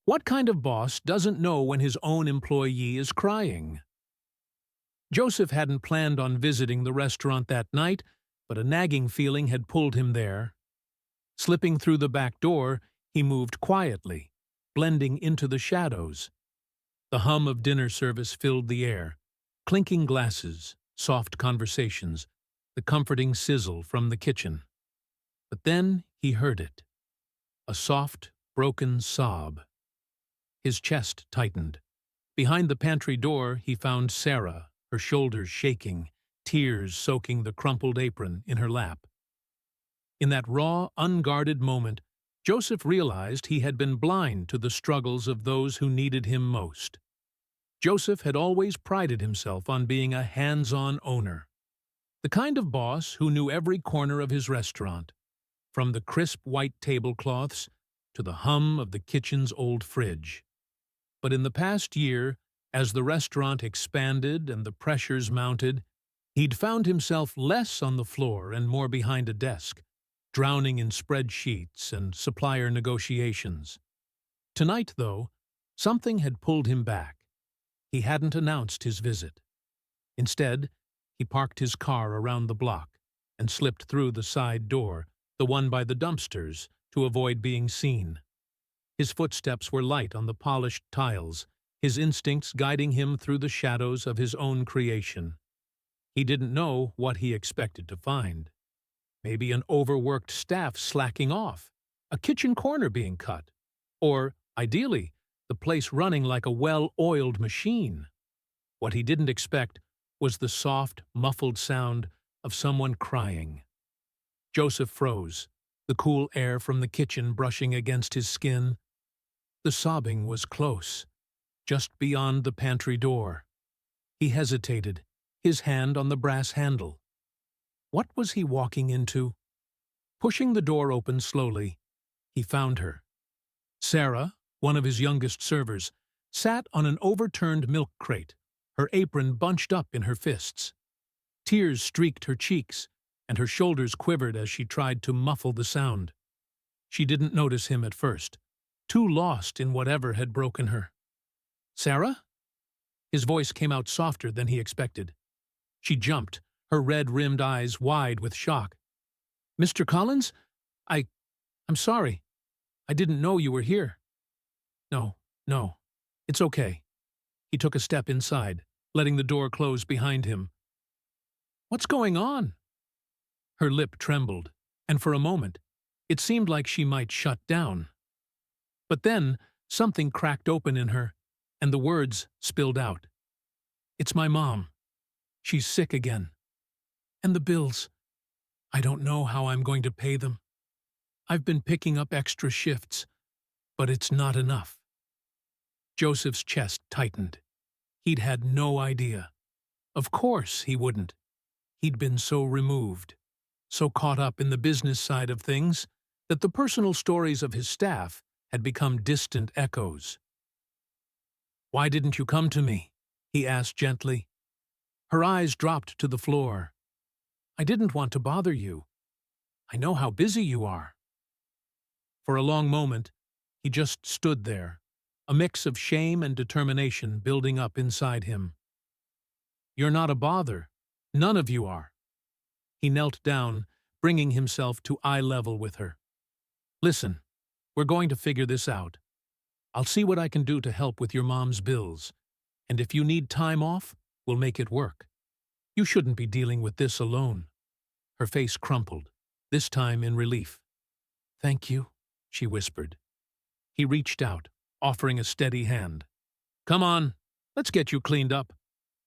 What kind of boss doesn't know when his own employee is crying? Joseph hadn't planned on visiting the restaurant that night, but a nagging feeling had pulled him there. Slipping through the back door, he moved quietly, blending into the shadows. The hum of dinner service filled the air, clinking glasses, soft conversations, the comforting sizzle from the kitchen. But then he heard it. A soft, broken sob. His chest tightened. Behind the pantry door, he found Sara, her shoulders shaking, tears soaking the crumpled apron in her lap. In that raw, unguarded moment, Joseph realized he had been blind to the struggles of those who needed him most. Joseph had always prided himself on being a hands-on owner, the kind of boss who knew every corner of his restaurant, from the crisp white tablecloths to the hum of the kitchen's old fridge. But in the past year, as the restaurant expanded and the pressures mounted, he'd found himself less on the floor and more behind a desk, drowning in spreadsheets and supplier negotiations. Tonight, though, something had pulled him back. He hadn't announced his visit. Instead, he parked his car around the block and slipped through the side door, the one by the dumpsters, to avoid being seen. His footsteps were light on the polished tiles, his instincts guiding him through the shadows of his own creation. He didn't know what he expected to find. Maybe an overworked staff slacking off, a kitchen corner being cut, or, ideally, the place running like a well-oiled machine. What he didn't expect was the soft, muffled sound of someone crying. Joseph froze, the cool air from the kitchen brushing against his skin. The sobbing was close, just beyond the pantry door. He hesitated, his hand on the brass handle. What was he walking into? Pushing the door open slowly, he found her. Sara, one of his youngest servers, sat on an overturned milk crate, her apron bunched up in her fists. Tears streaked her cheeks, and her shoulders quivered as she tried to muffle the sound. She didn't notice him at first, too lost in whatever had broken her. "Sara?" His voice came out softer than he expected. She jumped, her red-rimmed eyes wide with shock. "Mr. Collins? I'm sorry. I didn't know you were here." No, it's okay." He took a step inside, letting the door close behind him. "What's going on?" Her lip trembled, and for a moment, it seemed like she might shut down. But then, something cracked open in her, and the words spilled out. "It's my mom. She's sick again. And the bills. I don't know how I'm going to pay them. I've been picking up extra shifts, but it's not enough." Joseph's chest tightened. He'd had no idea. Of course he wouldn't. He'd been so removed, so caught up in the business side of things, that the personal stories of his staff had become distant echoes. "Why didn't you come to me?" he asked gently. Her eyes dropped to the floor. "I didn't want to bother you. I know how busy you are." For a long moment, he just stood there, a mix of shame and determination building up inside him. "You're not a bother. None of you are." He knelt down, bringing himself to eye level with her. "Listen, we're going to figure this out. I'll see what I can do to help with your mom's bills, and if you need time off, we'll make it work. You shouldn't be dealing with this alone." Her face crumpled, this time in relief. "Thank you," she whispered. He reached out, offering a steady hand. "Come on, let's get you cleaned up.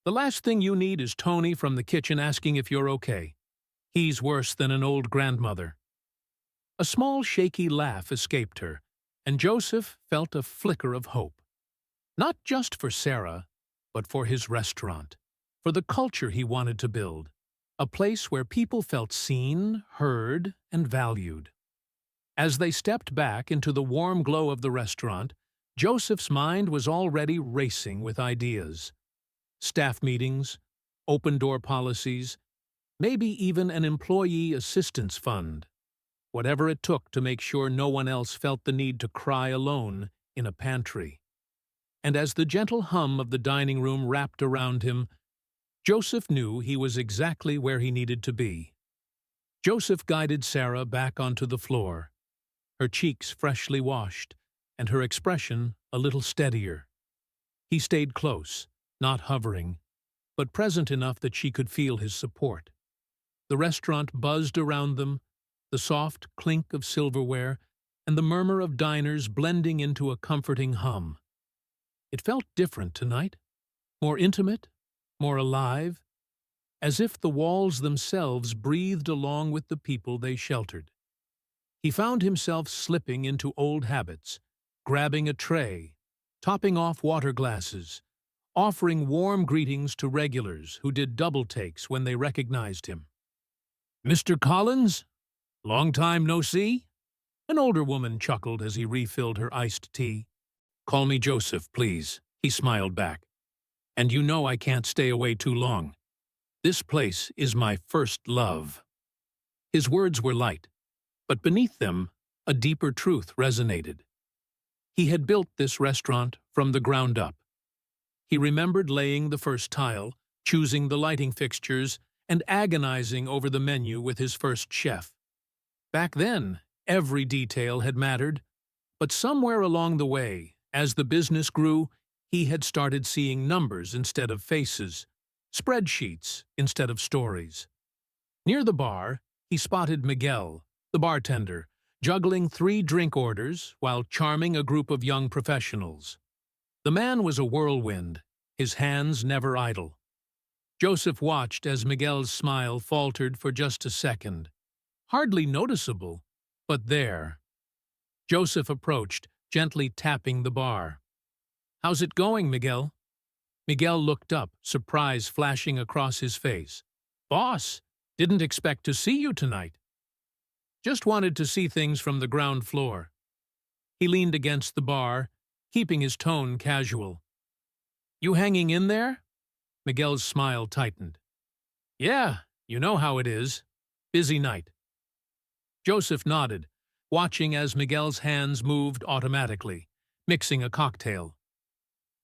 The last thing you need is Tony from the kitchen asking if you're okay. He's worse than an old grandmother." A small, shaky laugh escaped her, and Joseph felt a flicker of hope. Not just for Sara, but for his restaurant, for the culture he wanted to build, a place where people felt seen, heard, and valued. As they stepped back into the warm glow of the restaurant, Joseph's mind was already racing with ideas. Staff meetings, open-door policies, maybe even an employee assistance fund. Whatever it took to make sure no one else felt the need to cry alone in a pantry. And as the gentle hum of the dining room wrapped around him, Joseph knew he was exactly where he needed to be. Joseph guided Sara back onto the floor, her cheeks freshly washed, and her expression a little steadier. He stayed close, not hovering, but present enough that she could feel his support. The restaurant buzzed around them, the soft clink of silverware and the murmur of diners blending into a comforting hum. It felt different tonight, more intimate, more alive, as if the walls themselves breathed along with the people they sheltered. He found himself slipping into old habits, grabbing a tray, topping off water glasses, offering warm greetings to regulars who did double takes when they recognized him. "Mr. Collins? Long time no see?" An older woman chuckled as he refilled her iced tea. "Call me Joseph, please," he smiled back. "And you know I can't stay away too long. This place is my first love." His words were light, but beneath them, a deeper truth resonated. He had built this restaurant from the ground up. He remembered laying the first tile, choosing the lighting fixtures, and agonizing over the menu with his first chef. Back then, every detail had mattered, but somewhere along the way, as the business grew, he had started seeing numbers instead of faces, spreadsheets instead of stories. Near the bar, he spotted Miguel, the bartender, juggling 3 drink orders while charming a group of young professionals. The man was a whirlwind, his hands never idle. Joseph watched as Miguel's smile faltered for just a second. Hardly noticeable, but there. Joseph approached, gently tapping the bar. "How's it going, Miguel?" Miguel looked up, surprise flashing across his face. "Boss, didn't expect to see you tonight." "Just wanted to see things from the ground floor." He leaned against the bar, keeping his tone casual. "You hanging in there?" Miguel's smile tightened. "Yeah, you know how it is. Busy night." Joseph nodded, watching as Miguel's hands moved automatically, mixing a cocktail.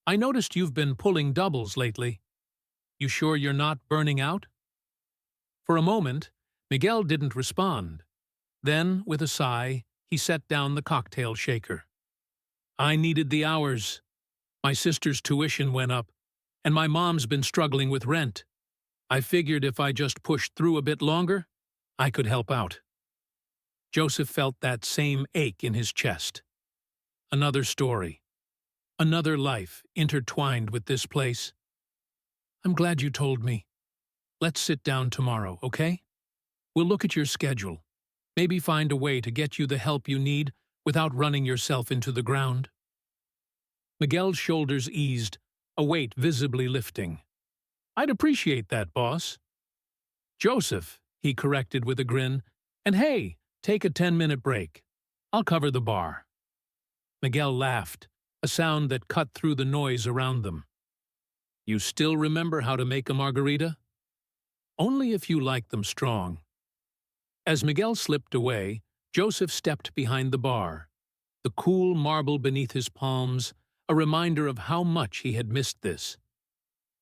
"I noticed you've been pulling doubles lately. You sure you're not burning out?" For a moment, Miguel didn't respond. Then, with a sigh, he set down the cocktail shaker. "I needed the hours. My sister's tuition went up, and my mom's been struggling with rent. I figured if I just pushed through a bit longer, I could help out." Joseph felt that same ache in his chest. Another story. Another life intertwined with this place. "I'm glad you told me. Let's sit down tomorrow, okay? We'll look at your schedule. Maybe find a way to get you the help you need without running yourself into the ground." Miguel's shoulders eased, a weight visibly lifting. "I'd appreciate that, boss." "Joseph," he corrected with a grin, "and hey, take a 10-minute break. I'll cover the bar." Miguel laughed, a sound that cut through the noise around them. "You still remember how to make a margarita?" "Only if you like them strong." As Miguel slipped away, Joseph stepped behind the bar, the cool marble beneath his palms, a reminder of how much he had missed this.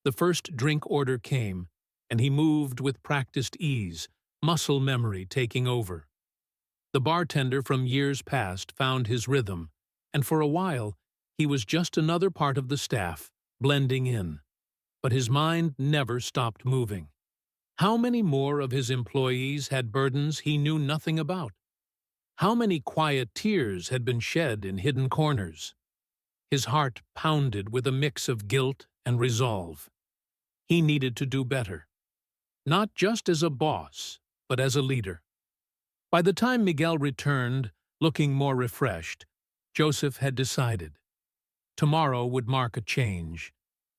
The first drink order came, and he moved with practiced ease, muscle memory taking over. The bartender from years past found his rhythm, and for a while, he was just another part of the staff, blending in. But his mind never stopped moving. How many more of his employees had burdens he knew nothing about? How many quiet tears had been shed in hidden corners? His heart pounded with a mix of guilt and resolve. He needed to do better. Not just as a boss, but as a leader. By the time Miguel returned, looking more refreshed, Joseph had decided. Tomorrow would mark a change.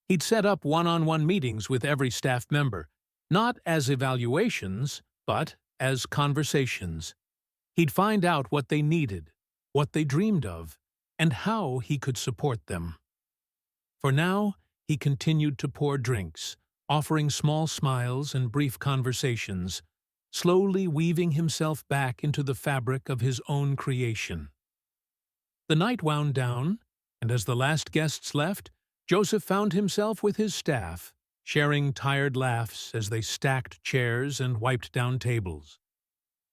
He'd set up one-on-one meetings with every staff member, not as evaluations, but as conversations. He'd find out what they needed, what they dreamed of, and how he could support them. For now, he continued to pour drinks, offering small smiles and brief conversations, slowly weaving himself back into the fabric of his own creation. The night wound down, and as the last guests left, Joseph found himself with his staff, sharing tired laughs as they stacked chairs and wiped down tables.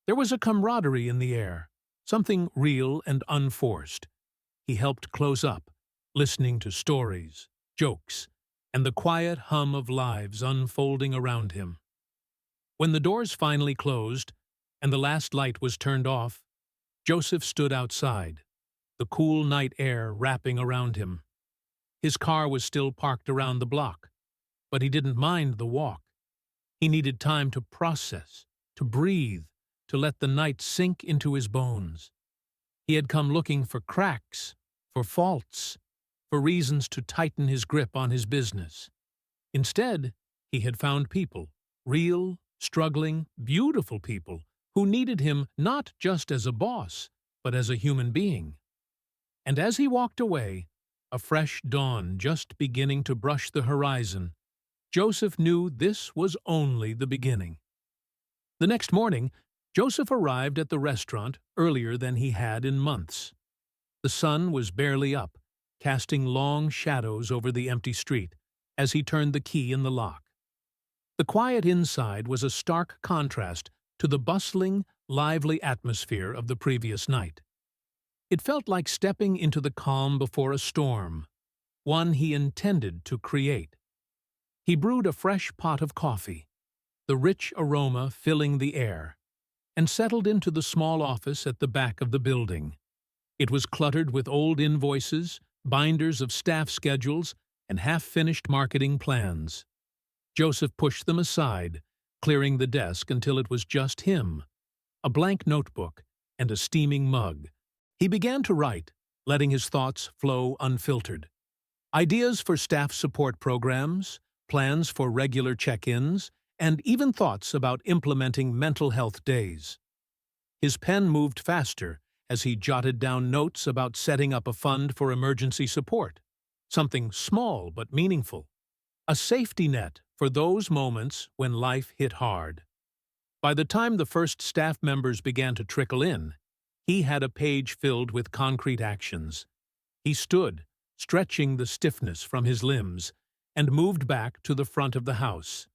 There was a camaraderie in the air, something real and unforced. He helped close up, listening to stories, jokes, and the quiet hum of lives unfolding around him. When the doors finally closed and the last light was turned off, Joseph stood outside, the cool night air wrapping around him. His car was still parked around the block, but he didn't mind the walk. He needed time to process, to breathe, to let the night sink into his bones. He had come looking for cracks, for faults, for reasons to tighten his grip on his business. Instead, he had found people, real, struggling, beautiful people, who needed him not just as a boss, but as a human being. And as he walked away, a fresh dawn just beginning to brush the horizon, Joseph knew this was only the beginning. The next morning, Joseph arrived at the restaurant earlier than he had in months. The sun was barely up, casting long shadows over the empty street as he turned the key in the lock. The quiet inside was a stark contrast to the bustling, lively atmosphere of the previous night. It felt like stepping into the calm before a storm, one he intended to create. He brewed a fresh pot of coffee, the rich aroma filling the air, and settled into the small office at the back of the building. It was cluttered with old invoices, binders of staff schedules, and half-finished marketing plans. Joseph pushed them aside, clearing the desk until it was just him, a blank notebook, and a steaming mug. He began to write, letting his thoughts flow unfiltered. Ideas for staff support programs, plans for regular check-ins, and even thoughts about implementing mental health days. His pen moved faster as he jotted down notes about setting up a fund for emergency support, something small but meaningful, a safety net for those moments when life hit hard. By the time the first staff members began to trickle in, he had a page filled with concrete actions. He stood, stretching the stiffness from his limbs, and moved back to the front of the house.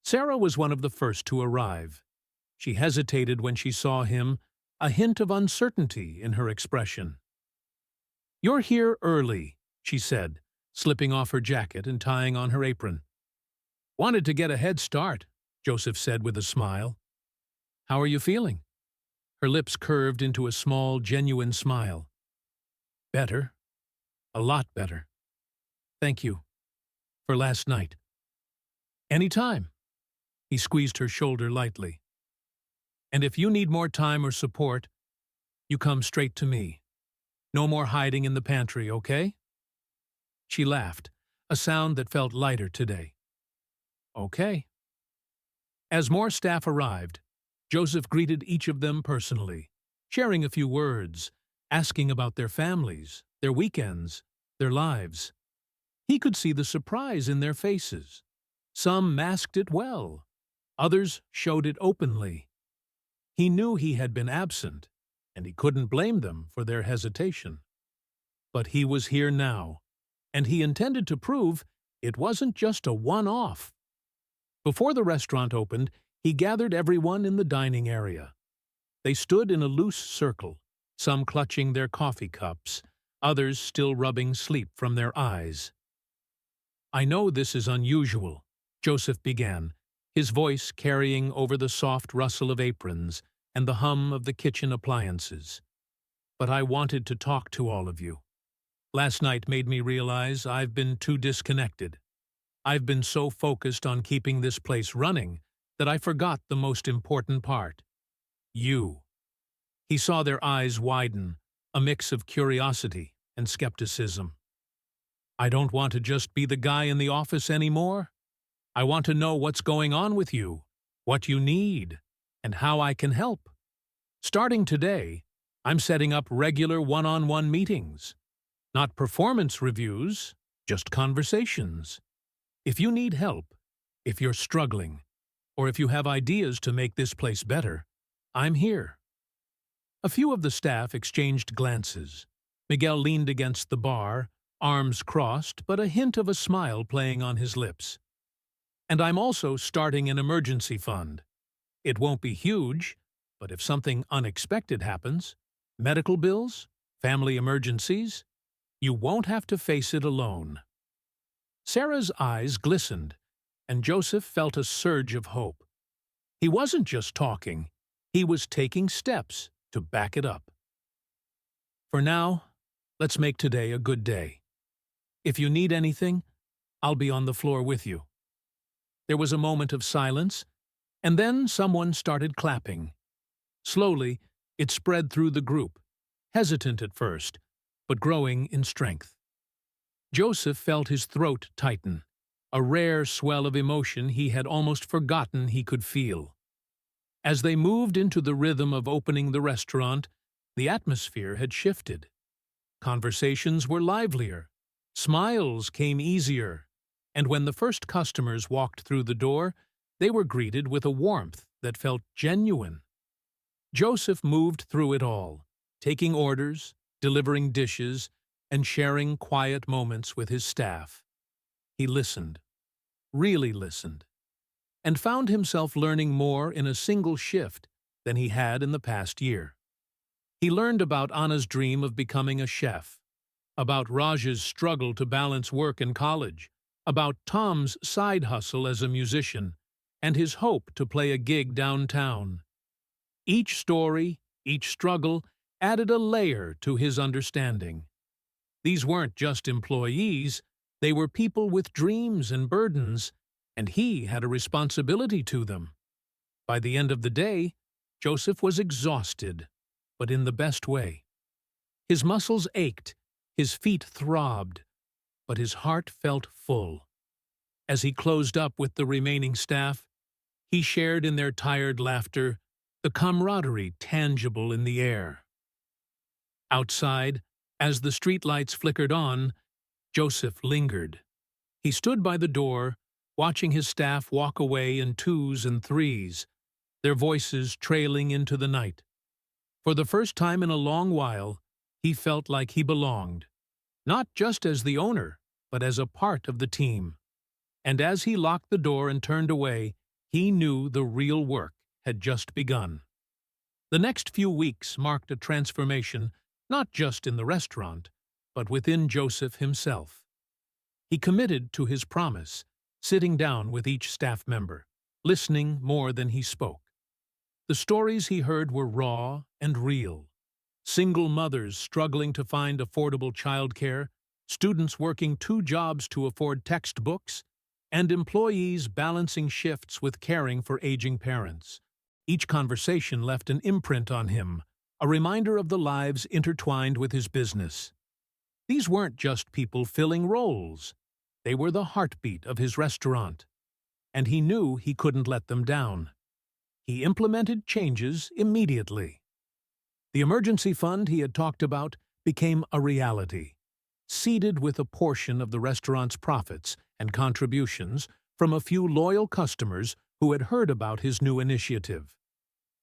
Sara was one of the first to arrive. She hesitated when she saw him, a hint of uncertainty in her expression. "You're here early," she said, slipping off her jacket and tying on her apron. "Wanted to get a head start," Joseph said with a smile. "How are you feeling?" Her lips curved into a small, genuine smile. "Better. A lot better. Thank you. For last night." "Any time." He squeezed her shoulder lightly. "And if you need more time or support, you come straight to me. No more hiding in the pantry, okay?" She laughed, a sound that felt lighter today. "Okay." As more staff arrived, Joseph greeted each of them personally, sharing a few words, asking about their families, their weekends, their lives. He could see the surprise in their faces. Some masked it well. Others showed it openly. He knew he had been absent, and he couldn't blame them for their hesitation. But he was here now, and he intended to prove it wasn't just a one-off. Before the restaurant opened, he gathered everyone in the dining area. They stood in a loose circle, some clutching their coffee cups, others still rubbing sleep from their eyes. "I know this is unusual," Joseph began, his voice carrying over the soft rustle of aprons and the hum of the kitchen appliances. "But I wanted to talk to all of you. Last night made me realize I've been too disconnected. I've been so focused on keeping this place running that I forgot the most important part. You." He saw their eyes widen, a mix of curiosity and skepticism. "I don't want to just be the guy in the office anymore. I want to know what's going on with you, what you need, and how I can help. Starting today, I'm setting up regular one-on-one meetings. Not performance reviews, just conversations. If you need help, if you're struggling, or if you have ideas to make this place better, I'm here." A few of the staff exchanged glances. Miguel leaned against the bar, arms crossed, but a hint of a smile playing on his lips. And I'm also starting an emergency fund. It won't be huge, but if something unexpected happens, medical bills, family emergencies, you won't have to face it alone. Sarah's eyes glistened, and Joseph felt a surge of hope. He wasn't just talking, he was taking steps to back it up. For now, let's make today a good day. If you need anything, I'll be on the floor with you. There was a moment of silence, and then someone started clapping. Slowly, it spread through the group, hesitant at first, but growing in strength. Joseph felt his throat tighten, a rare swell of emotion he had almost forgotten he could feel. As they moved into the rhythm of opening the restaurant, the atmosphere had shifted. Conversations were livelier, smiles came easier, and when the first customers walked through the door, they were greeted with a warmth that felt genuine. Joseph moved through it all, taking orders, delivering dishes, and sharing quiet moments with his staff. He listened, really listened, and found himself learning more in a single shift than he had in the past year. He learned about Anna's dream of becoming a chef, about Raj's struggle to balance work and college, about Tom's side hustle as a musician, and his hope to play a gig downtown. Each story, each struggle, added a layer to his understanding. These weren't just employees, they were people with dreams and burdens, and he had a responsibility to them. By the end of the day, Joseph was exhausted, but in the best way. His muscles ached, his feet throbbed, but his heart felt full. As he closed up with the remaining staff, he shared in their tired laughter, the camaraderie tangible in the air. Outside, as the streetlights flickered on, Joseph lingered. He stood by the door, watching his staff walk away in twos and threes, their voices trailing into the night. For the first time in a long while, he felt like he belonged, not just as the owner, but as a part of the team. And as he locked the door and turned away, he knew the real work had just begun. The next few weeks marked a transformation, not just in the restaurant, but within Joseph himself. He committed to his promise, sitting down with each staff member, listening more than he spoke. The stories he heard were raw and real. Single mothers struggling to find affordable childcare, students working 2 jobs to afford textbooks, and employees balancing shifts with caring for aging parents. Each conversation left an imprint on him, a reminder of the lives intertwined with his business. These weren't just people filling roles. They were the heartbeat of his restaurant, and he knew he couldn't let them down. He implemented changes immediately. The emergency fund he had talked about became a reality, seeded with a portion of the restaurant's profits and contributions from a few loyal customers who had heard about his new initiative.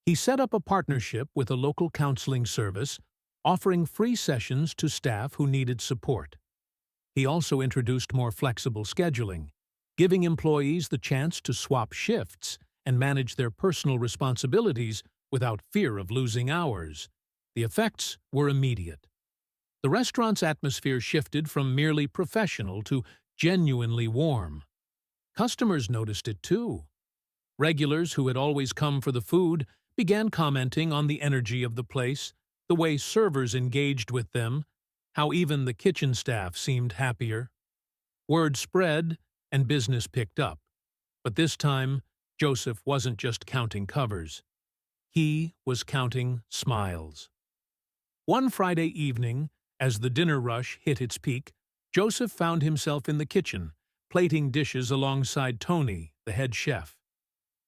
He set up a partnership with a local counseling service, offering free sessions to staff who needed support. He also introduced more flexible scheduling, giving employees the chance to swap shifts and manage their personal responsibilities without fear of losing hours. The effects were immediate. The restaurant's atmosphere shifted from merely professional to genuinely warm. Customers noticed it too. Regulars who had always come for the food began commenting on the energy of the place, the way servers engaged with them, how even the kitchen staff seemed happier. Word spread and business picked up. But this time, Joseph wasn't just counting covers. He was counting smiles. One Friday evening, as the dinner rush hit its peak, Joseph found himself in the kitchen, plating dishes alongside Tony, the head chef.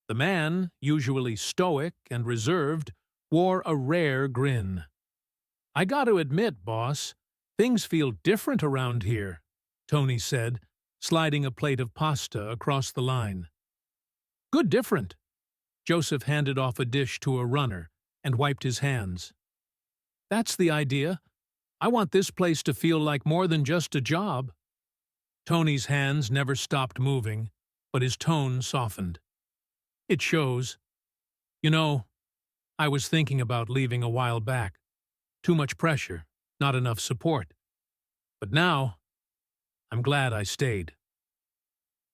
The man, usually stoic and reserved, wore a rare grin. "I got to admit, boss, things feel different around here," Tony said, sliding a plate of pasta across the line. "Good different." Joseph handed off a dish to a runner and wiped his hands. "That's the idea. I want this place to feel like more than just a job." Tony's hands never stopped moving, but his tone softened. "It shows. You know, I was thinking about leaving a while back. Too much pressure, not enough support. But now, I'm glad I stayed."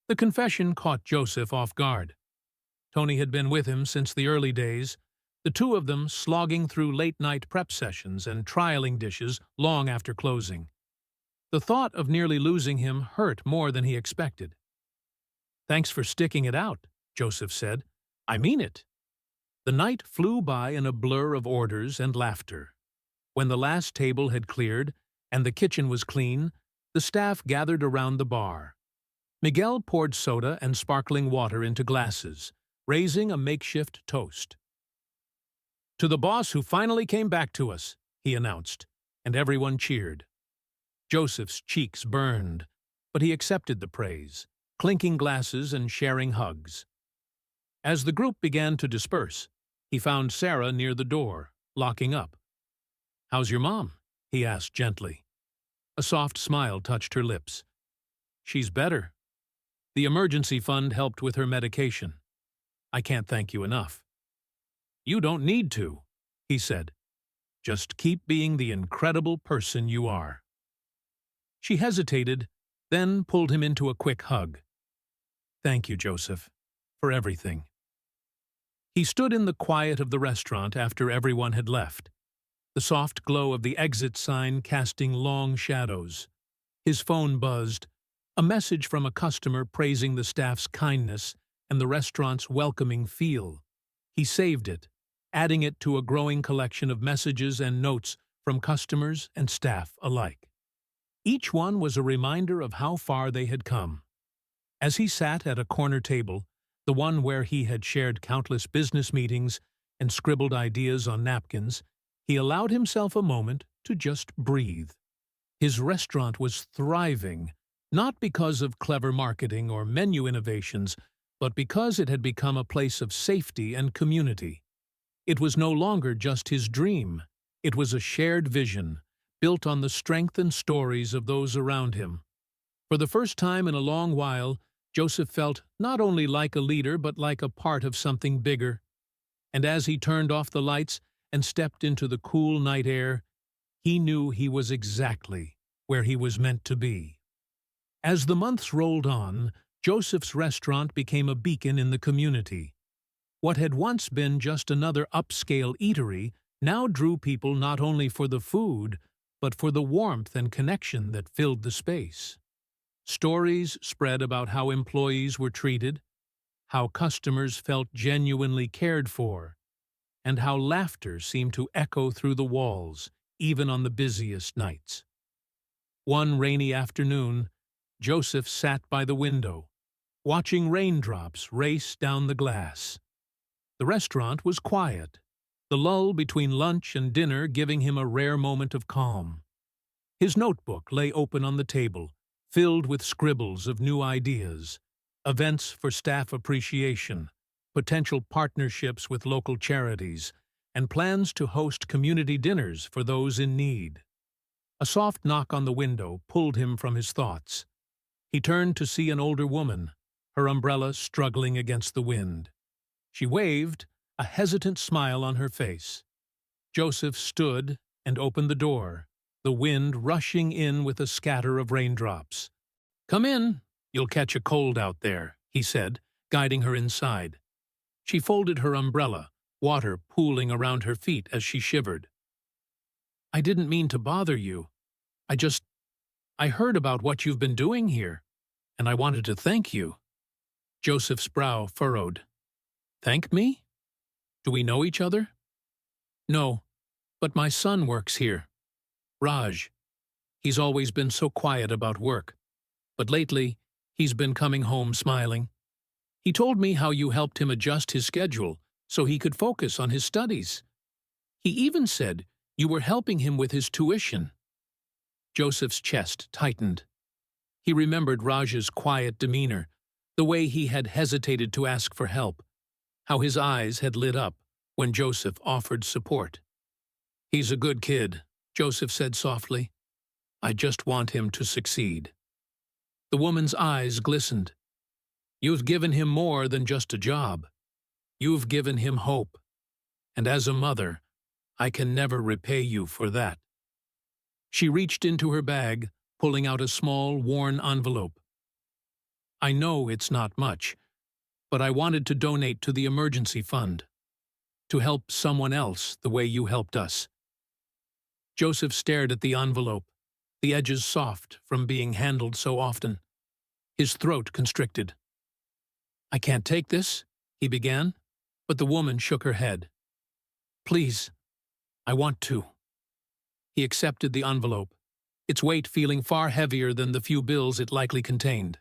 The confession caught Joseph off guard. Tony had been with him since the early days, the two of them slogging through late-night prep sessions and trialing dishes long after closing. The thought of nearly losing him hurt more than he expected. "Thanks for sticking it out," Joseph said. "I mean it." The night flew by in a blur of orders and laughter. When the last table had cleared and the kitchen was clean, the staff gathered around the bar. Miguel poured soda and sparkling water into glasses, raising a makeshift toast. "To the boss who finally came back to us," he announced, and everyone cheered. Joseph's cheeks burned, but he accepted the praise, clinking glasses and sharing hugs. As the group began to disperse, he found Sara near the door, locking up. "How's your mom?" he asked gently. A soft smile touched her lips. "She's better. The emergency fund helped with her medication. I can't thank you enough." "You don't need to," he said. "Just keep being the incredible person you are." She hesitated, then pulled him into a quick hug. "Thank you, Joseph, for everything." He stood in the quiet of the restaurant after everyone had left, the soft glow of the exit sign casting long shadows. His phone buzzed, a message from a customer praising the staff's kindness and the restaurant's welcoming feel. He saved it, adding it to a growing collection of messages and notes from customers and staff alike. Each one was a reminder of how far they had come. As he sat at a corner table, the one where he had shared countless business meetings and scribbled ideas on napkins, he allowed himself a moment to just breathe. His restaurant was thriving, not because of clever marketing or menu innovations, but because it had become a place of safety and community. It was no longer just his dream. It was a shared vision, built on the strength and stories of those around him. For the first time in a long while, Joseph felt not only like a leader but like a part of something bigger. And as he turned off the lights and stepped into the cool night air, he knew he was exactly where he was meant to be. As the months rolled on, Joseph's restaurant became a beacon in the community. What had once been just another upscale eatery now drew people not only for the food, but for the warmth and connection that filled the space. Stories spread about how employees were treated, how customers felt genuinely cared for, and how laughter seemed to echo through the walls, even on the busiest nights. One rainy afternoon, Joseph sat by the window, watching raindrops race down the glass. The restaurant was quiet, the lull between lunch and dinner giving him a rare moment of calm. His notebook lay open on the table, filled with scribbles of new ideas, events for staff appreciation, potential partnerships with local charities, and plans to host community dinners for those in need. A soft knock on the window pulled him from his thoughts. He turned to see an older woman, her umbrella struggling against the wind. She waved, a hesitant smile on her face. Joseph stood and opened the door, the wind rushing in with a scatter of raindrops. "Come in, you'll catch a cold out there," he said, guiding her inside. She folded her umbrella, water pooling around her feet as she shivered. "I didn't mean to bother you. I heard about what you've been doing here, and I wanted to thank you." Joseph's brow furrowed. "Thank me? Do we know each other?" "No, but my son works here. Raj. He's always been so quiet about work, but lately he's been coming home smiling. He told me how you helped him adjust his schedule so he could focus on his studies. He even said you were helping him with his tuition." Joseph's chest tightened. He remembered Raj's quiet demeanor, the way he had hesitated to ask for help, how his eyes had lit up when Joseph offered support. "He's a good kid," Joseph said softly. I just want him to succeed. The woman's eyes glistened. You've given him more than just a job. You've given him hope. And as a mother, I can never repay you for that. She reached into her bag, pulling out a small, worn envelope. I know it's not much, but I wanted to donate to the emergency fund, to help someone else the way you helped us. Joseph stared at the envelope, the edges soft from being handled so often. His throat constricted. I can't take this, he began, but the woman shook her head. Please, I want to. He accepted the envelope, its weight feeling far heavier than the few bills it likely contained.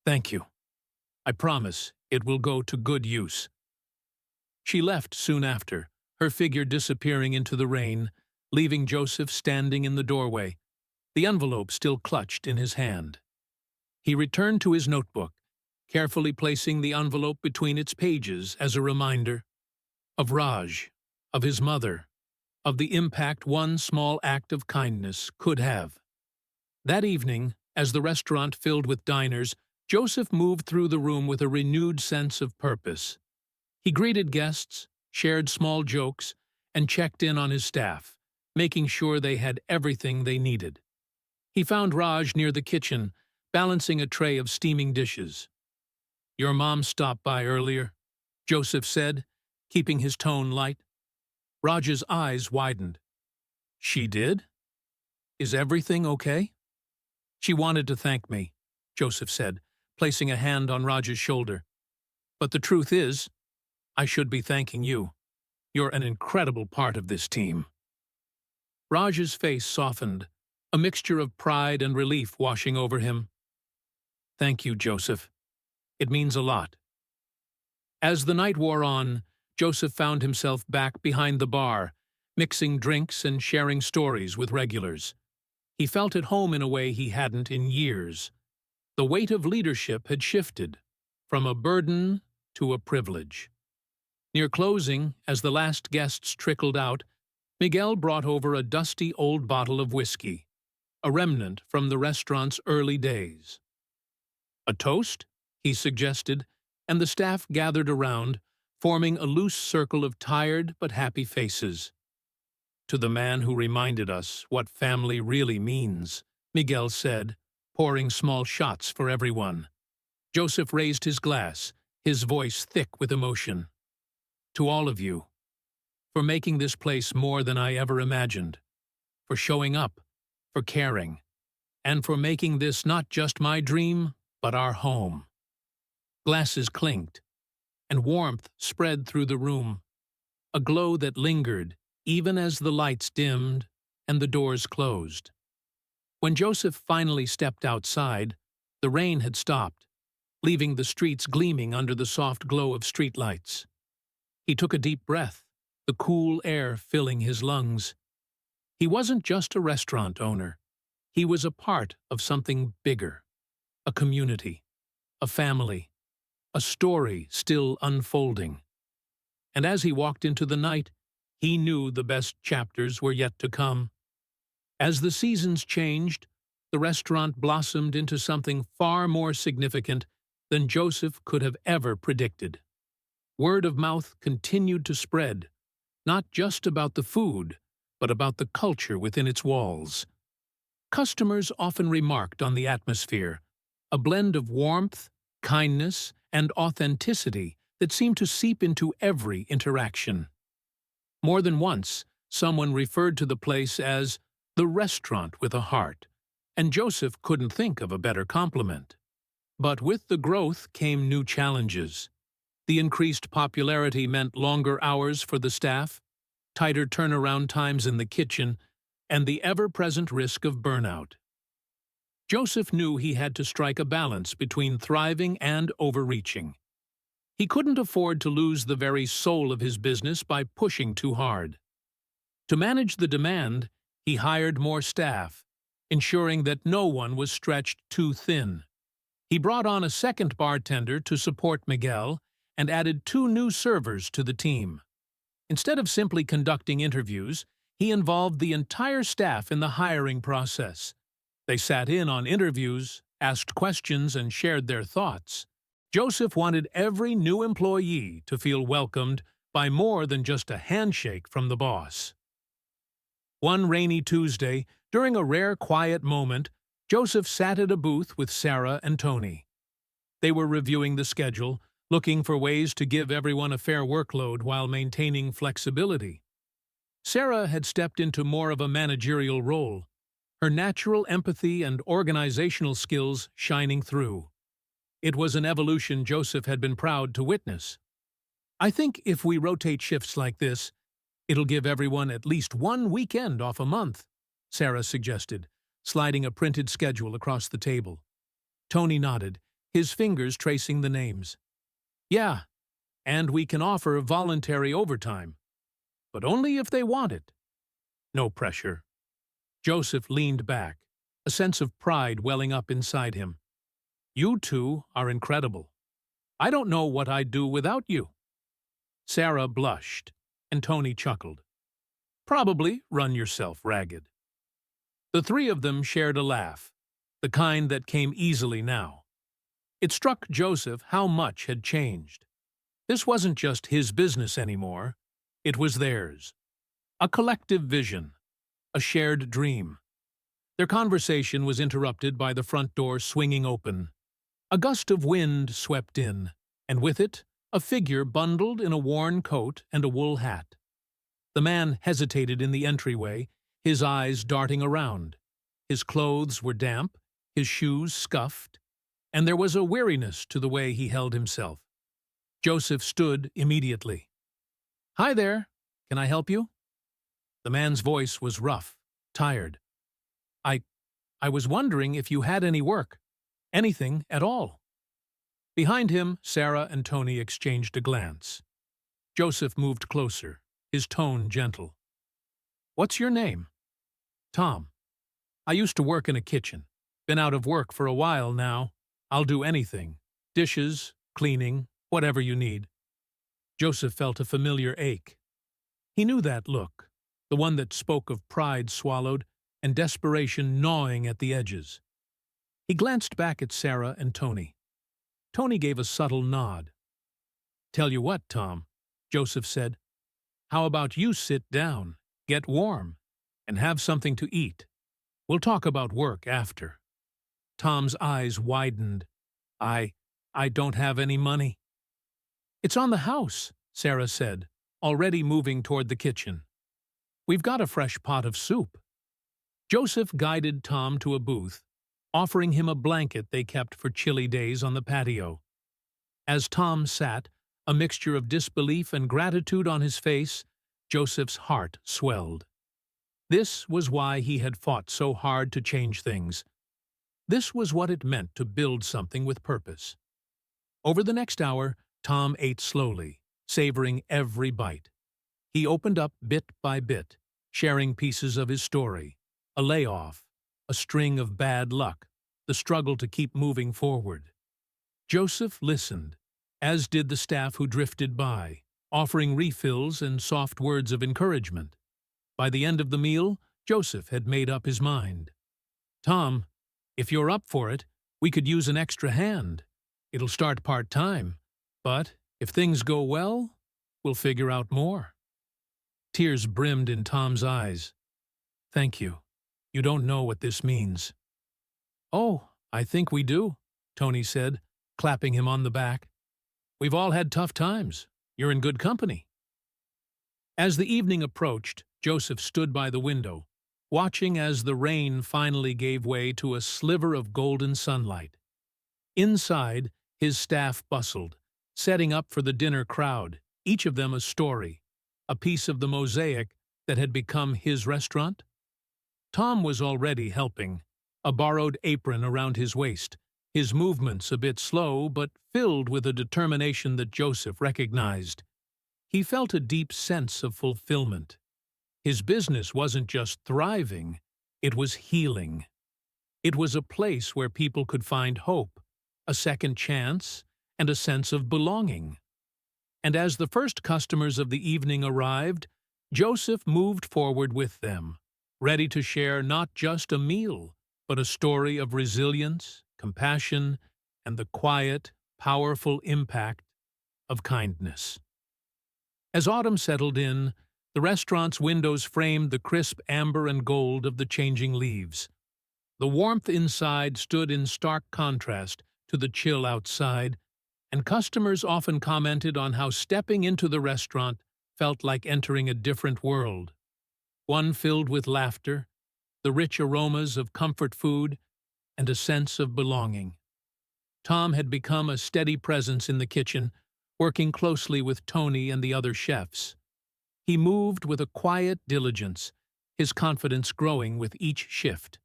Thank you. I promise it will go to good use. She left soon after, her figure disappearing into the rain, leaving Joseph standing in the doorway, the envelope still clutched in his hand. He returned to his notebook, carefully placing the envelope between its pages as a reminder of Raj, of his mother, of the impact one small act of kindness could have. That evening, as the restaurant filled with diners, Joseph moved through the room with a renewed sense of purpose. He greeted guests, shared small jokes, and checked in on his staff, making sure they had everything they needed. He found Raj near the kitchen, balancing a tray of steaming dishes. Your mom stopped by earlier, Joseph said, keeping his tone light. Raj's eyes widened. She did? Is everything okay? She wanted to thank me, Joseph said, placing a hand on Raj's shoulder. But the truth is, I should be thanking you. You're an incredible part of this team. Raj's face softened, a mixture of pride and relief washing over him. Thank you, Joseph. It means a lot. As the night wore on, Joseph found himself back behind the bar, mixing drinks and sharing stories with regulars. He felt at home in a way he hadn't in years. The weight of leadership had shifted, from a burden to a privilege. Near closing, as the last guests trickled out, Miguel brought over a dusty old bottle of whiskey, a remnant from the restaurant's early days. A toast? He suggested, and the staff gathered around, forming a loose circle of tired but happy faces. To the man who reminded us what family really means, Miguel said, pouring small shots for everyone. Joseph raised his glass, his voice thick with emotion. To all of you, for making this place more than I ever imagined, for showing up, for caring, and for making this not just my dream, but our home. Glasses clinked, and warmth spread through the room, a glow that lingered even as the lights dimmed and the doors closed. When Joseph finally stepped outside, the rain had stopped, leaving the streets gleaming under the soft glow of streetlights. He took a deep breath, the cool air filling his lungs. He wasn't just a restaurant owner. He was a part of something bigger, a community, a family, a story still unfolding. And as he walked into the night, he knew the best chapters were yet to come. As the seasons changed, the restaurant blossomed into something far more significant than Joseph could have ever predicted. Word of mouth continued to spread, not just about the food, but about the culture within its walls. Customers often remarked on the atmosphere, a blend of warmth, kindness, and authenticity that seemed to seep into every interaction. More than once, someone referred to the place as the restaurant with a heart, and Joseph couldn't think of a better compliment. But with the growth came new challenges. The increased popularity meant longer hours for the staff, tighter turnaround times in the kitchen, and the ever-present risk of burnout. Joseph knew he had to strike a balance between thriving and overreaching. He couldn't afford to lose the very soul of his business by pushing too hard. To manage the demand, he hired more staff, ensuring that no one was stretched too thin. He brought on a second bartender to support Miguel and added 2 new servers to the team. Instead of simply conducting interviews, He involved the entire staff in the hiring process. They sat in on interviews, asked questions, and shared their thoughts. Joseph wanted every new employee to feel welcomed by more than just a handshake from the boss. One rainy Tuesday, during a rare quiet moment, Joseph sat at a booth with Sara and Tony. They were reviewing the schedule, looking for ways to give everyone a fair workload while maintaining flexibility. Sara had stepped into more of a managerial role, her natural empathy and organizational skills shining through. It was an evolution Joseph had been proud to witness. "I think if we rotate shifts like this, it'll give everyone at least one weekend off a month," Sara suggested, sliding a printed schedule across the table. Tony nodded, his fingers tracing the names. "Yeah, and we can offer voluntary overtime. But only if they want it. No pressure." Joseph leaned back, a sense of pride welling up inside him. "You two are incredible. I don't know what I'd do without you." Sara blushed, and Tony chuckled. "Probably run yourself ragged." The three of them shared a laugh, the kind that came easily now. It struck Joseph how much had changed. This wasn't just his business anymore. It was theirs. A collective vision. A shared dream. Their conversation was interrupted by the front door swinging open. A gust of wind swept in, and with it, a figure bundled in a worn coat and a wool hat. The man hesitated in the entryway, his eyes darting around. His clothes were damp, his shoes scuffed, and there was a weariness to the way he held himself. Joseph stood immediately. "Hi there. Can I help you?" The man's voice was rough, tired. I was wondering if you had any work. Anything at all." Behind him, Sara and Tony exchanged a glance. Joseph moved closer, his tone gentle. "What's your name?" "Tom. I used to work in a kitchen. Been out of work for a while now. I'll do anything. Dishes, cleaning, whatever you need." Joseph felt a familiar ache. He knew that look, the one that spoke of pride swallowed and desperation gnawing at the edges. He glanced back at Sara and Tony. Tony gave a subtle nod. "Tell you what, Tom," Joseph said. "How about you sit down, get warm, and have something to eat? We'll talk about work after." Tom's eyes widened. I don't have any money." "It's on the house," Sara said, already moving toward the kitchen. "We've got a fresh pot of soup." Joseph guided Tom to a booth, offering him a blanket they kept for chilly days on the patio. As Tom sat, a mixture of disbelief and gratitude on his face, Joseph's heart swelled. This was why he had fought so hard to change things. This was what it meant to build something with purpose. Over the next hour, Tom ate slowly, savoring every bite. He opened up bit by bit, sharing pieces of his story, a layoff, a string of bad luck, the struggle to keep moving forward. Joseph listened, as did the staff who drifted by, offering refills and soft words of encouragement. By the end of the meal, Joseph had made up his mind. "Tom, if you're up for it, we could use an extra hand. It'll start part-time, but if things go well, we'll figure out more." Tears brimmed in Tom's eyes. "Thank you. You don't know what this means." "Oh, I think we do," Tony said, clapping him on the back. "We've all had tough times. You're in good company." As the evening approached, Joseph stood by the window, watching as the rain finally gave way to a sliver of golden sunlight. Inside, his staff bustled, setting up for the dinner crowd, each of them a story, a piece of the mosaic that had become his restaurant. Tom was already helping, a borrowed apron around his waist, his movements a bit slow but filled with a determination that Joseph recognized. He felt a deep sense of fulfillment. His business wasn't just thriving, it was healing. It was a place where people could find hope, a second chance, and a sense of belonging. And as the first customers of the evening arrived, Joseph moved forward with them, ready to share not just a meal, but a story of resilience, compassion, and the quiet, powerful impact of kindness. As autumn settled in, the restaurant's windows framed the crisp amber and gold of the changing leaves. The warmth inside stood in stark contrast to the chill outside, and customers often commented on how stepping into the restaurant felt like entering a different world, one filled with laughter, the rich aromas of comfort food, and a sense of belonging. Tom had become a steady presence in the kitchen, working closely with Tony and the other chefs. He moved with a quiet diligence, his confidence growing with each shift.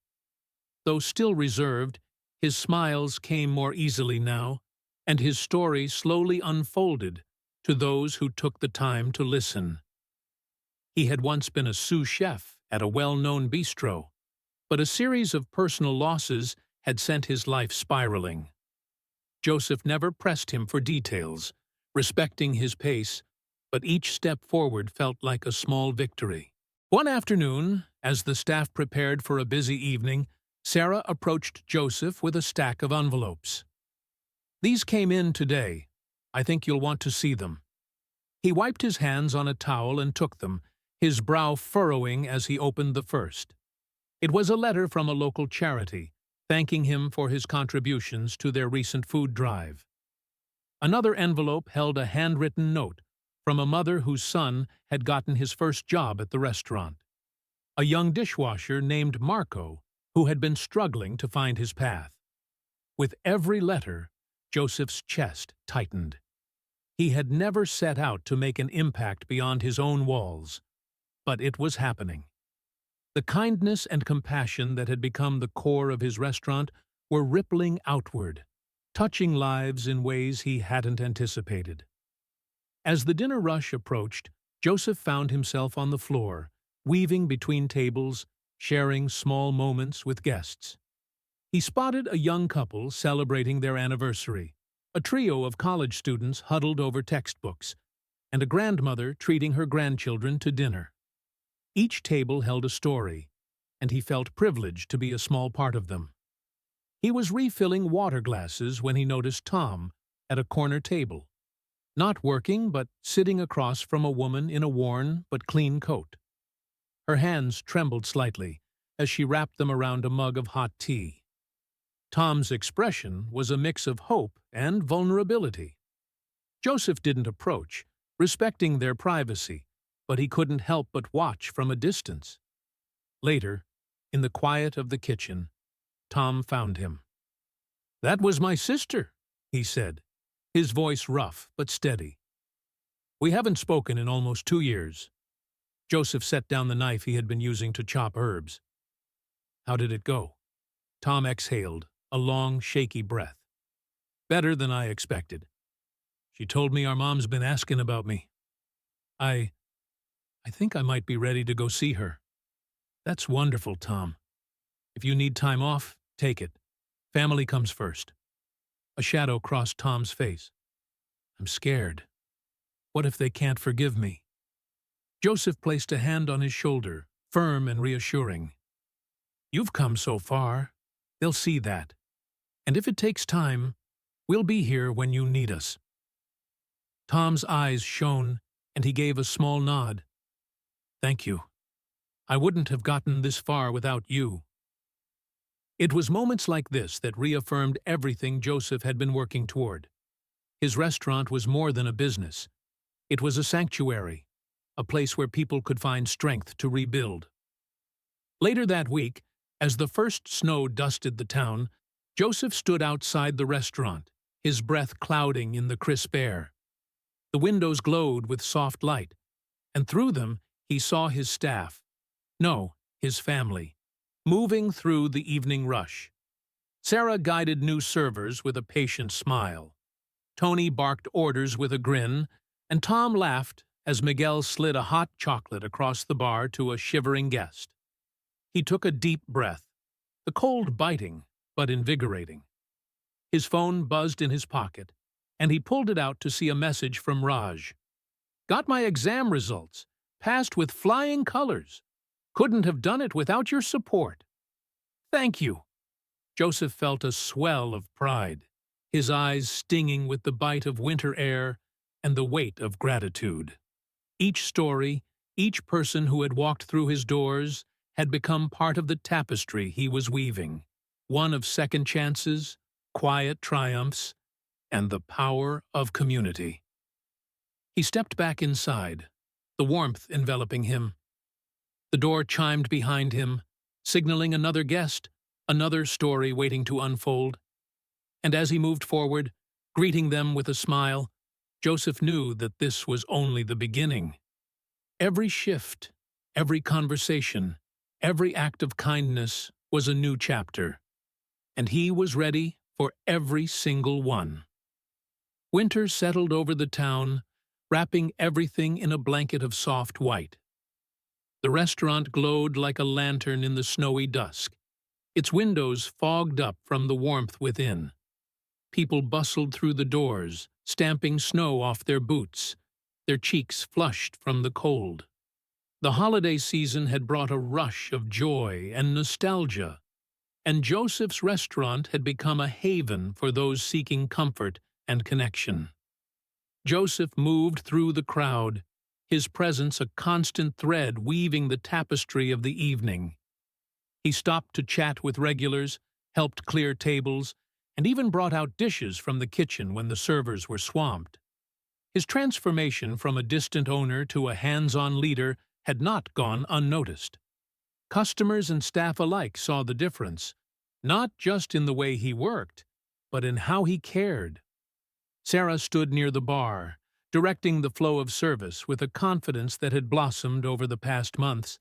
Though still reserved, his smiles came more easily now, and his story slowly unfolded to those who took the time to listen. He had once been a sous chef at a well-known bistro, but a series of personal losses had sent his life spiraling. Joseph never pressed him for details, respecting his pace, but each step forward felt like a small victory. One afternoon, as the staff prepared for a busy evening, Sara approached Joseph with a stack of envelopes. "These came in today. I think you'll want to see them." He wiped his hands on a towel and took them, his brow furrowing as he opened the first. It was a letter from a local charity, thanking him for his contributions to their recent food drive. Another envelope held a handwritten note from a mother whose son had gotten his first job at the restaurant, a young dishwasher named Marco who had been struggling to find his path. With every letter, Joseph's chest tightened. He had never set out to make an impact beyond his own walls, but it was happening. The kindness and compassion that had become the core of his restaurant were rippling outward, touching lives in ways he hadn't anticipated. As the dinner rush approached, Joseph found himself on the floor, weaving between tables, sharing small moments with guests. He spotted a young couple celebrating their anniversary, a trio of college students huddled over textbooks, and a grandmother treating her grandchildren to dinner. Each table held a story, and he felt privileged to be a small part of them. He was refilling water glasses when he noticed Tom at a corner table, not working but sitting across from a woman in a worn but clean coat. Her hands trembled slightly as she wrapped them around a mug of hot tea. Tom's expression was a mix of hope and vulnerability. Joseph didn't approach, respecting their privacy, but he couldn't help but watch from a distance. Later, in the quiet of the kitchen, Tom found him. "That was my sister," he said, his voice rough but steady. "We haven't spoken in almost 2 years." Joseph set down the knife he had been using to chop herbs. "How did it go?" Tom exhaled, a long, shaky breath. "Better than I expected. She told me our mom's been asking about me. I think I might be ready to go see her." "That's wonderful, Tom. If you need time off, take it. Family comes first." A shadow crossed Tom's face. "I'm scared. What if they can't forgive me?" Joseph placed a hand on his shoulder, firm and reassuring. "You've come so far. They'll see that. And if it takes time, we'll be here when you need us." Tom's eyes shone, and he gave a small nod. "Thank you. I wouldn't have gotten this far without you." It was moments like this that reaffirmed everything Joseph had been working toward. His restaurant was more than a business. It was a sanctuary, a place where people could find strength to rebuild. Later that week, as the first snow dusted the town, Joseph stood outside the restaurant, his breath clouding in the crisp air. The windows glowed with soft light, and through them he saw his staff, no, his family, moving through the evening rush. Sara guided new servers with a patient smile. Tony barked orders with a grin, and Tom laughed as Miguel slid a hot chocolate across the bar to a shivering guest. He took a deep breath, the cold biting but invigorating. His phone buzzed in his pocket, and he pulled it out to see a message from Raj. "Got my exam results. passed with flying colors. Couldn't have done it without your support. Thank you." Joseph felt a swell of pride, his eyes stinging with the bite of winter air and the weight of gratitude. Each story, each person who had walked through his doors, had become part of the tapestry he was weaving, one of second chances, quiet triumphs, and the power of community. He stepped back inside, the warmth enveloping him. The door chimed behind him, signaling another guest, another story waiting to unfold. And as he moved forward, greeting them with a smile, Joseph knew that this was only the beginning. Every shift, every conversation, every act of kindness was a new chapter, and he was ready for every single one. Winter settled over the town, wrapping everything in a blanket of soft white. The restaurant glowed like a lantern in the snowy dusk, its windows fogged up from the warmth within. People bustled through the doors, stamping snow off their boots, their cheeks flushed from the cold. The holiday season had brought a rush of joy and nostalgia, and Joseph's restaurant had become a haven for those seeking comfort and connection. Joseph moved through the crowd, his presence a constant thread weaving the tapestry of the evening. He stopped to chat with regulars, helped clear tables, and even brought out dishes from the kitchen when the servers were swamped. His transformation from a distant owner to a hands-on leader had not gone unnoticed. Customers and staff alike saw the difference, not just in the way he worked, but in how he cared. Sara stood near the bar, directing the flow of service with a confidence that had blossomed over the past months.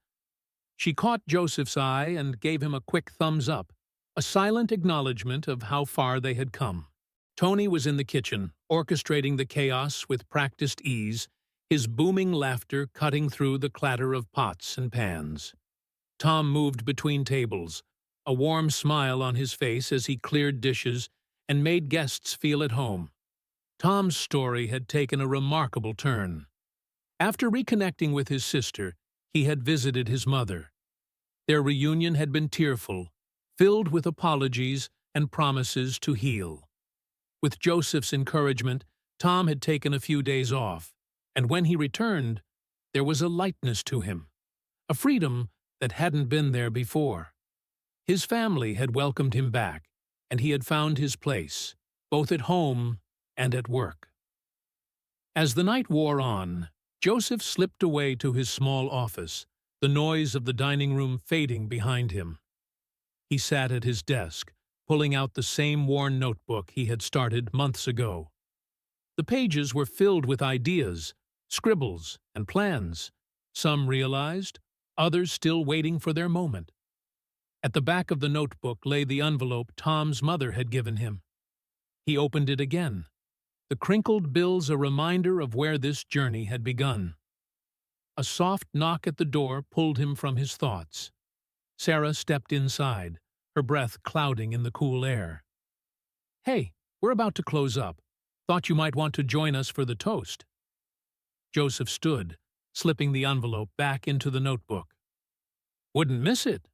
She caught Joseph's eye and gave him a quick thumbs up, a silent acknowledgement of how far they had come. Tony was in the kitchen, orchestrating the chaos with practiced ease, his booming laughter cutting through the clatter of pots and pans. Tom moved between tables, a warm smile on his face as he cleared dishes and made guests feel at home. Tom's story had taken a remarkable turn. After reconnecting with his sister, he had visited his mother. Their reunion had been tearful, filled with apologies and promises to heal. With Joseph's encouragement, Tom had taken a few days off, and when he returned, there was a lightness to him, a freedom that hadn't been there before. His family had welcomed him back, and he had found his place, both at home and at work. As the night wore on, Joseph slipped away to his small office, the noise of the dining room fading behind him. He sat at his desk, pulling out the same worn notebook he had started months ago. The pages were filled with ideas, scribbles, and plans, some realized, others still waiting for their moment. At the back of the notebook lay the envelope Tom's mother had given him. He opened it again, the crinkled bills a reminder of where this journey had begun. A soft knock at the door pulled him from his thoughts. Sara stepped inside, her breath clouding in the cool air. "Hey, we're about to close up. Thought you might want to join us for the toast." Joseph stood, slipping the envelope back into the notebook. "Wouldn't miss it."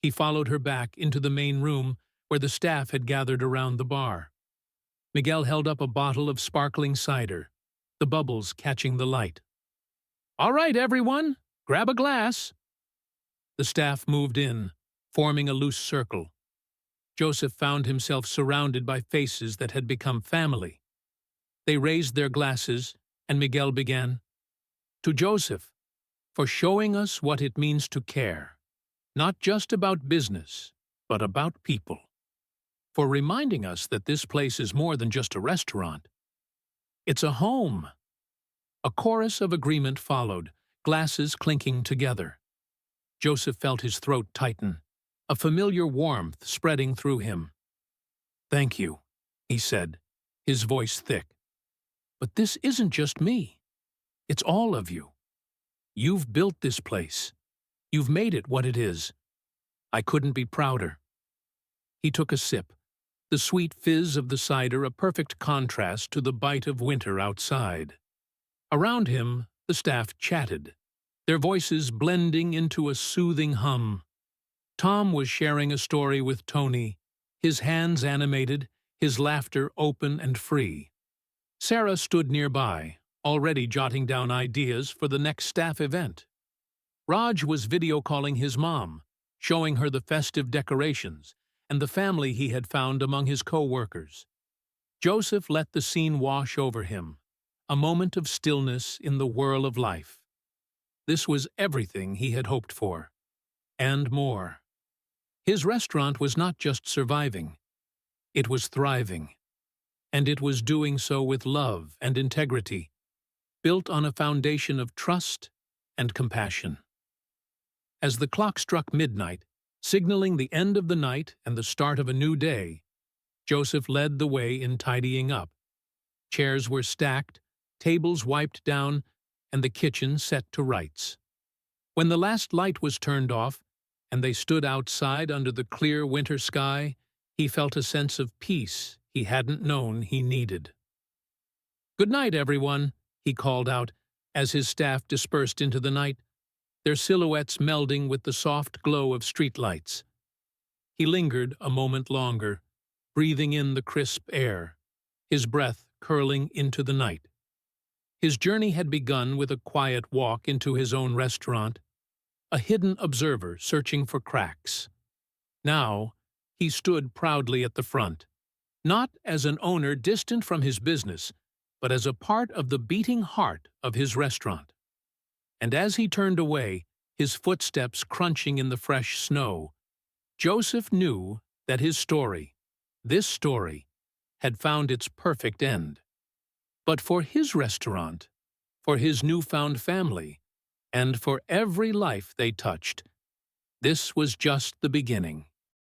He followed her back into the main room where the staff had gathered around the bar. Miguel held up a bottle of sparkling cider, the bubbles catching the light. "All right, everyone, grab a glass." The staff moved in, forming a loose circle. Joseph found himself surrounded by faces that had become family. They raised their glasses, and Miguel began, "To Joseph, for showing us what it means to care, not just about business, but about people. For reminding us that this place is more than just a restaurant. It's a home." A chorus of agreement followed, glasses clinking together. Joseph felt his throat tighten, a familiar warmth spreading through him. "Thank you," he said, his voice thick. "But this isn't just me. It's all of you. You've built this place. You've made it what it is. I couldn't be prouder." He took a sip, the sweet fizz of the cider a perfect contrast to the bite of winter outside. Around him, the staff chatted, their voices blending into a soothing hum. Tom was sharing a story with Tony, his hands animated, his laughter open and free. Sara stood nearby, already jotting down ideas for the next staff event. Raj was video calling his mom, showing her the festive decorations and the family he had found among his co-workers. Joseph let the scene wash over him, a moment of stillness in the whirl of life. This was everything he had hoped for, and more. His restaurant was not just surviving, it was thriving. And it was doing so with love and integrity, built on a foundation of trust and compassion. As the clock struck midnight, signaling the end of the night and the start of a new day, Joseph led the way in tidying up. Chairs were stacked, tables wiped down, and the kitchen set to rights. When the last light was turned off, and they stood outside under the clear winter sky, he felt a sense of peace he hadn't known he needed. "Good night, everyone," he called out as his staff dispersed into the night, their silhouettes melding with the soft glow of streetlights. He lingered a moment longer, breathing in the crisp air, his breath curling into the night. His journey had begun with a quiet walk into his own restaurant, a hidden observer searching for cracks. Now, he stood proudly at the front, not as an owner distant from his business, but as a part of the beating heart of his restaurant. And as he turned away, his footsteps crunching in the fresh snow, Joseph knew that his story, this story, had found its perfect end. But for his restaurant, for his newfound family, and for every life they touched, this was just the beginning.